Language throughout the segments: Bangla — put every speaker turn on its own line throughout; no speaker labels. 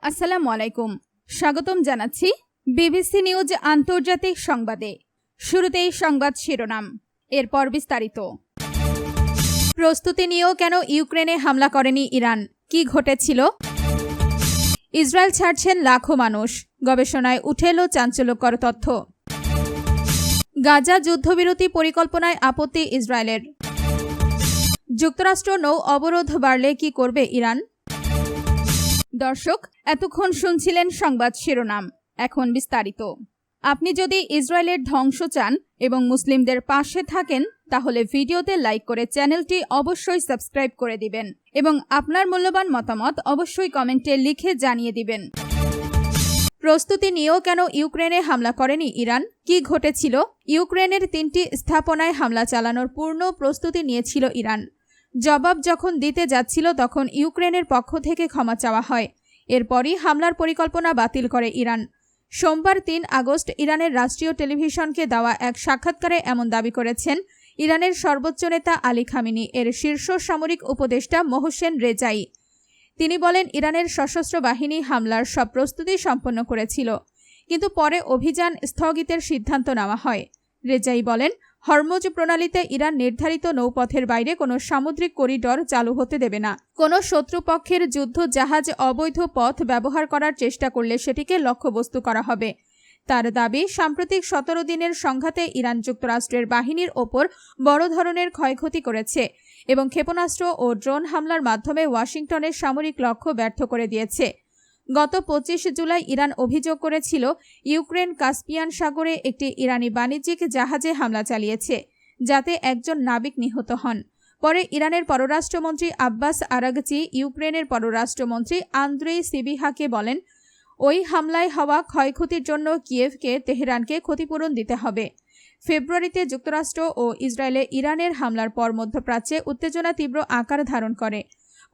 আসসালামু আলাইকুম। স্বাগতম জানাচ্ছি বিবিসি নিউজ আন্তর্জাতিক সংবাদে। শুরুতেই সংবাদ শিরোনাম, এরপর বিস্তারিত। প্রস্তুতি নিয়েও কেন ইউক্রেনে হামলা করেনি ইরান, কি ঘটেছিল? ইসরায়েল ছাড়ছেন লাখো মানুষ, গবেষণায় উঠে এলো চাঞ্চল্যকর তথ্য। গাজা যুদ্ধবিরতি পরিকল্পনায় আপত্তি ইসরায়েলের। যুক্তরাষ্ট্র নৌ অবরোধ বাড়লে কি করবে ইরান? দর্শক, এতক্ষণ শুনছিলেন সংবাদ শিরোনাম, এখন বিস্তারিত। আপনি যদি ইসরায়েলের ধ্বংস চান এবং মুসলিমদের পাশে থাকেন, তাহলে ভিডিওতে লাইক করে চ্যানেলটি অবশ্যই সাবস্ক্রাইব করে দিবেন এবং আপনার মূল্যবান মতামত অবশ্যই কমেন্টে লিখে জানিয়ে দিবেন। প্রস্তুতি নিয়েও কেন ইউক্রেনে হামলা করেনি ইরান, কি ঘটেছিল? ইউক্রেনের 3টি স্থাপনায় হামলা চালানোর পূর্ণ প্রস্তুতি নিয়েছিল ইরান। জবাব যখন দিতে যাচ্ছিল তখন ইউক্রেনের পক্ষ থেকে ক্ষমা চাওয়া হয়। এরপরই হামলার পরিকল্পনা বাতিল করে ইরান। সোমবার 3 আগস্ট ইরানের রাষ্ট্রীয় টেলিভিশনকে দেওয়া এক সাক্ষাৎকারে এমন দাবি করেছেন ইরানের সর্বোচ্চ নেতা আলী খামেনি এর শীর্ষ সামরিক উপদেষ্টা মোহসেন রেজাই। তিনি বলেন, ইরানের সশস্ত্র বাহিনী হামলার সব প্রস্তুতি সম্পন্ন করেছিল, কিন্তু পরে অভিযান স্থগিতের সিদ্ধান্ত নেওয়া হয়। রেজাই বলেন, হরমুজ প্রণালীতে ইরান নির্ধারিত নৌপথের বাইরে কোনো সামুদ্রিক করিডর চালু হতে দেবে না। কোনো শত্রুপক্ষের যুদ্ধ জাহাজ অবৈধ পথ ব্যবহার করার চেষ্টা করলে সেটিকে লক্ষ্যবস্তু করা হবে। তার দাবি, সাম্প্রতিক 17 দিনের সংঘাতে ইরান যুক্তরাষ্ট্রের বাহিনীর ওপর বড় ধরনের ক্ষয়ক্ষতি করেছে এবং ক্ষেপণাস্ত্র ও ড্রোন হামলার মাধ্যমে ওয়াশিংটনের সামরিক লক্ষ্য ব্যর্থ করে দিয়েছে। গত 25 জুলাই ইরান অভিযোগ করেছিল ইউক্রেন কাস্পিয়ান সাগরে একটি ইরানি বাণিজ্যিক জাহাজে হামলা চালিয়েছে, যাতে একজন নাবিক নিহত হন। পরে ইরানের পররাষ্ট্রমন্ত্রী আব্বাস আরাগচি ইউক্রেনের পররাষ্ট্রমন্ত্রী আন্দ্রেই সিবিহাকে বলেন, ওই হামলায় হওয়া ক্ষয়ক্ষতির জন্য কিয়েভকে তেহরানকে ক্ষতিপূরণ দিতে হবে। ফেব্রুয়ারিতে যুক্তরাষ্ট্র ও ইসরায়েলে ইরানের হামলার পর মধ্যপ্রাচ্যে উত্তেজনা তীব্র আকার ধারণ করে।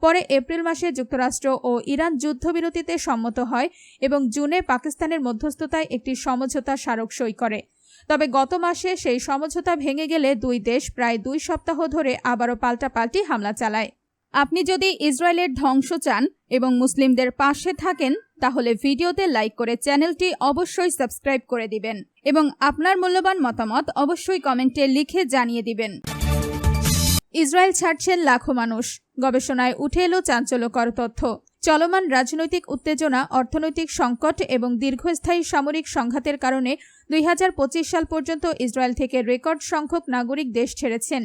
পরে এপ্রিল মাসে যুক্তরাষ্ট্র ও ইরান যুদ্ধবিরতিতে সম্মত হয় এবং জুনে পাকিস্তানের মধ্যস্থতায় একটি সমঝোতা স্মারক সই করে। তবে গত মাসে সেই সমঝোতা ভেঙে গেলে দুই দেশ প্রায় 2 সপ্তাহ ধরে আবারও পাল্টাপাল্টি হামলা চালায়। আপনি যদি ইসরায়েলের ধ্বংস চান এবং মুসলিমদের পাশে থাকেন, তাহলে ভিডিওতে লাইক করে চ্যানেলটি অবশ্যই সাবস্ক্রাইব করে দিবেন এবং আপনার মূল্যবান মতামত অবশ্যই কমেন্টে লিখে জানিয়ে দিবেন। ইসরায়েল ছাড়ছেন লাখো মানুষ, গবেষণায় উঠে এলো চাঞ্চল্যকর তথ্য। চলমান রাজনৈতিক উত্তেজনা, অর্থনৈতিক সংকট এবং দীর্ঘস্থায়ী সামরিক সংঘাতের কারণে 2025 সাল পর্যন্ত ইসরায়েল থেকে রেকর্ড সংখ্যক নাগরিক দেশ ছেড়েছেন।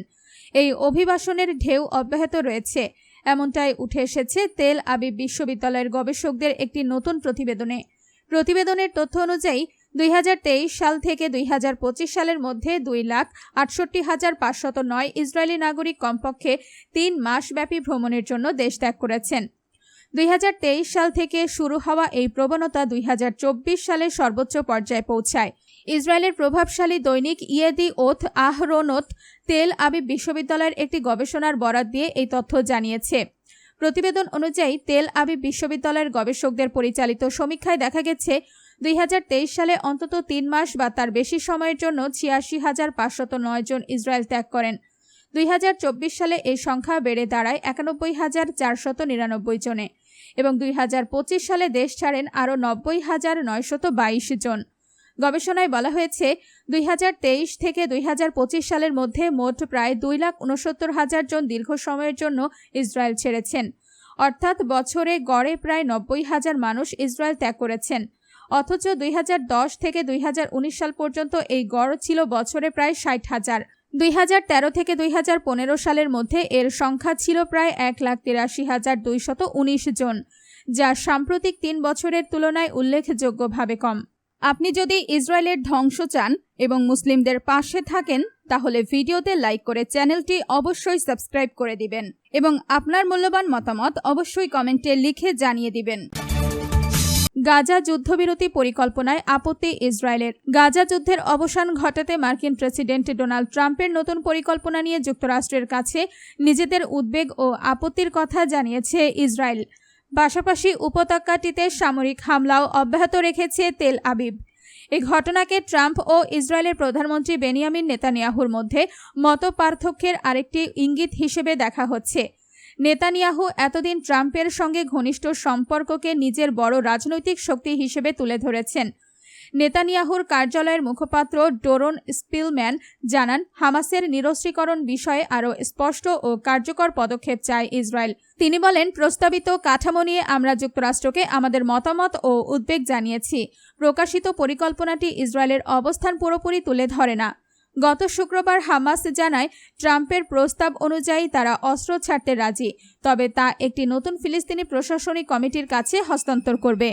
এই অভিবাসনের ঢেউ অব্যাহত রয়েছে, এমনটাই উঠে এসেছে তেল আবিব বিশ্ববিদ্যালয়ের গবেষকদের একটি নতুন প্রতিবেদনে। প্রতিবেদনের তথ্য অনুযায়ী 2023 সাল থেকে 2025 সালের মধ্যে 2,68,509 ইসরায়েলি নাগরিক কমপক্ষে 3 মাসব্যাপী ভ্রমণের জন্য দেশ ত্যাগ করেছেন। 2023 সাল থেকে শুরু হওয়া এই প্রবণতা 2024 সালে সর্বোচ্চ পর্যায়ে পৌঁছায়। ইসরায়েলের প্রভাবশালী দৈনিক ইয়েদি ওথ আহরোনোত তেল আবিব বিশ্ববিদ্যালয়ের একটি গবেষণার বরাত দিয়ে এই তথ্য জানিয়েছে। প্রতিবেদন অনুযায়ী তেল আবিব বিশ্ববিদ্যালয়ের গবেষকদের পরিচালিত সমীক্ষায় দেখা গেছে 2023 সালে অন্তত 3 মাস বা তার বেশি সময়ের জন্য 86,509 জন ইসরায়েল ত্যাগ করেন। 2024 সালে এই সংখ্যা বেড়ে দাঁড়ায় 91,499 জনে এবং 2025 সালে দেশ ছাড়েন আরও 90,922 জন। গবেষণায় বলা হয়েছে 2023 থেকে 2025 সালের মধ্যে মোট প্রায় 2,69,000 জন দীর্ঘ সময়ের জন্য ইসরায়েল ছেড়েছেন, অর্থাৎ বছরে গড়ে প্রায় 90,000 মানুষ ইসরায়েল ত্যাগ করেছেন। অথচ 2010 থেকে 2019 সাল পর্যন্ত এই গড় ছিল বছরে প্রায় 60,000। 2013 থেকে 2015 সালের মধ্যে এর সংখ্যা ছিল প্রায় 1,83,219 জন, যা সাম্প্রতিক 3 বছরের তুলনায় উল্লেখযোগ্যভাবে কম। আপনি যদি ইসরায়েলের ধ্বংস চান এবং মুসলিমদের পাশে থাকেন, তাহলে ভিডিওতে লাইক করে চ্যানেলটি অবশ্যই সাবস্ক্রাইব করে দিবেন এবং আপনার মূল্যবান মতামত অবশ্যই কমেন্টে লিখে জানিয়ে দিবেন। গাজা যুদ্ধবিরতি পরিকল্পনায় আপত্তি ইসরায়েলের। গাজা যুদ্ধের অবসান ঘটাতে মার্কিন প্রেসিডেন্ট ডোনাল্ড ট্রাম্পের নতুন পরিকল্পনা নিয়ে যুক্তরাষ্ট্রের কাছে নিজেদের উদ্বেগ ও আপত্তির কথা জানিয়েছে ইসরায়েল। পাশাপাশি উপত্যকাটিতে সামরিক হামলাও অব্যাহত রেখেছে তেল আবিব। এই ঘটনাকে ট্রাম্প ও ইসরায়েলের প্রধানমন্ত্রী বেনিয়ামিন নেতানিয়াহুর মধ্যে মতপার্থক্যের আরেকটি ইঙ্গিত হিসেবে দেখা হচ্ছে। নেতানিয়াহু এতদিন ট্রাম্পের সঙ্গে ঘনিষ্ঠ সম্পর্ককে নিজের বড় রাজনৈতিক শক্তি হিসেবে তুলে ধরেছেন। নেতানিয়াহুর কার্যালয়ের মুখপাত্র ডোরন স্পিলম্যান জানান, হামাসের নিরস্ত্রীকরণ বিষয়ে আরও স্পষ্ট ও কার্যকর পদক্ষেপ চায় ইসরায়েল। তিনি বলেন, প্রস্তাবিত কাঠামো নিয়ে আমরা যুক্তরাষ্ট্রকে আমাদের মতামত ও উদ্বেগ জানিয়েছি। প্রকাশিত পরিকল্পনাটি ইসরায়েলের অবস্থান পুরোপুরি তুলে ধরে না। গত শুক্রবার হামাস জানায়, ট্রাম্পের প্রস্তাব অনুযায়ী তারা অস্ত্র ছাড়তে রাজি, তবে তা একটি নতুন ফিলিস্তিনি প্রশাসনিক কমিটির কাছে হস্তান্তর করবে।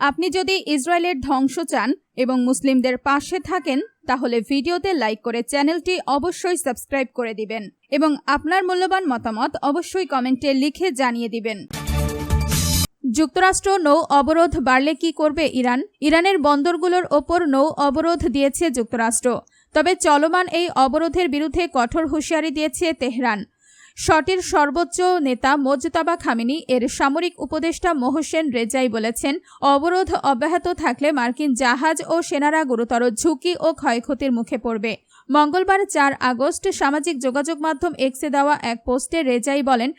আপনি যদি ইসরায়েলের ধ্বংস চান এবং মুসলিমদের পাশে থাকেন, তাহলে ভিডিওতে লাইক করে চ্যানেলটি অবশ্যই সাবস্ক্রাইব করে দিবেন এবং আপনার মূল্যবান মতামত অবশ্যই কমেন্টে লিখে জানিয়ে দিবেন। যুক্তরাষ্ট্র নৌ অবরোধ বাড়লে কি করবে ইরান? ইরানের বন্দরগুলোর ওপর নৌ অবরোধ দিয়েছে যুক্তরাষ্ট্র। তবে চলমান এই অবরোধের বিরুদ্ধে কঠোর হুঁশিয়ারি দিয়েছে তেহরান। শটির সর্বোচ্চ নেতা মোজতাবা খামেনি এর সামরিক উপদেষ্টা মোহসেন রেজাই বলেছেন, অবরোধ অব্যাহত থাকলে মার্কিন জাহাজ ও সেনারা গুরুতর ঝুঁকি ও ক্ষয়ক্ষতির মুখে পড়বে। মঙ্গলবার 4 আগস্ট সামাজিক যোগাযোগ মাধ্যম এক্সে দেওয়া এক পোস্টে রেজাই বলেন,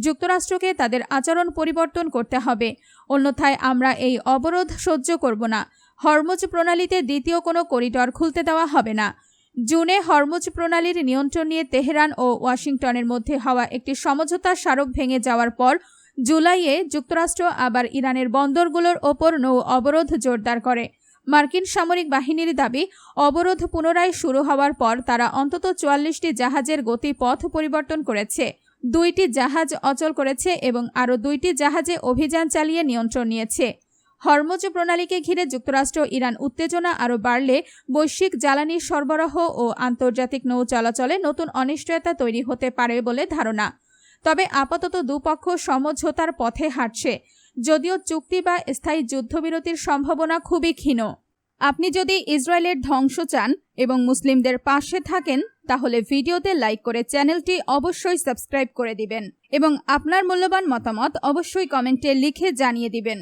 যুক্তরাষ্ট্রকে তাদের আচরণ পরিবর্তন করতে হবে, অন্যথায় আমরা এই অবরোধ সহ্য করব না। হরমুজ প্রণালীতে দ্বিতীয় কোনো করিডর খুলতে দেওয়া হবে না। জুনে হরমুজ প্রণালীর নিয়ন্ত্রণ নিয়ে তেহরান ও ওয়াশিংটনের মধ্যে হওয়া একটি সমঝোতা স্মারক ভেঙে যাওয়ার পর জুলাইয়ে যুক্তরাষ্ট্র আবার ইরানের বন্দরগুলোর ওপর নৌ অবরোধ জোরদার করে। মার্কিন সামরিক বাহিনীর দাবি, অবরোধ পুনরায় শুরু হওয়ার পর তারা অন্তত 44টি জাহাজের গতিপথ পরিবর্তন করেছে, 2টি জাহাজ অচল করেছে এবং আরও 2টি জাহাজে অভিযান চালিয়ে নিয়ন্ত্রণ নিয়েছে। হরমুজ প্রণালীকে ঘিরে যুক্তরাষ্ট্র ইরান উত্তেজনা আরও বাড়লে বৈশ্বিক জ্বালানি সরবরাহ ও আন্তর্জাতিক নৌ চলাচলে নতুন অনিশ্চয়তা তৈরি হতে পারে বলে ধারণা। তবে আপাতত দুপক্ষ সমঝোতার পথে হাঁটছে, যদিও চুক্তি বা স্থায়ী যুদ্ধবিরতির সম্ভাবনা খুবই ক্ষীণ। আপনি যদি ইসরায়েলের ধ্বংস চান এবং মুসলিমদের পাশে থাকেন, তাহলে ভিডিওতে লাইক করে চ্যানেলটি অবশ্যই সাবস্ক্রাইব করে দিবেন এবং আপনার মূল্যবান মতামত অবশ্যই কমেন্টে লিখে জানিয়ে দিবেন।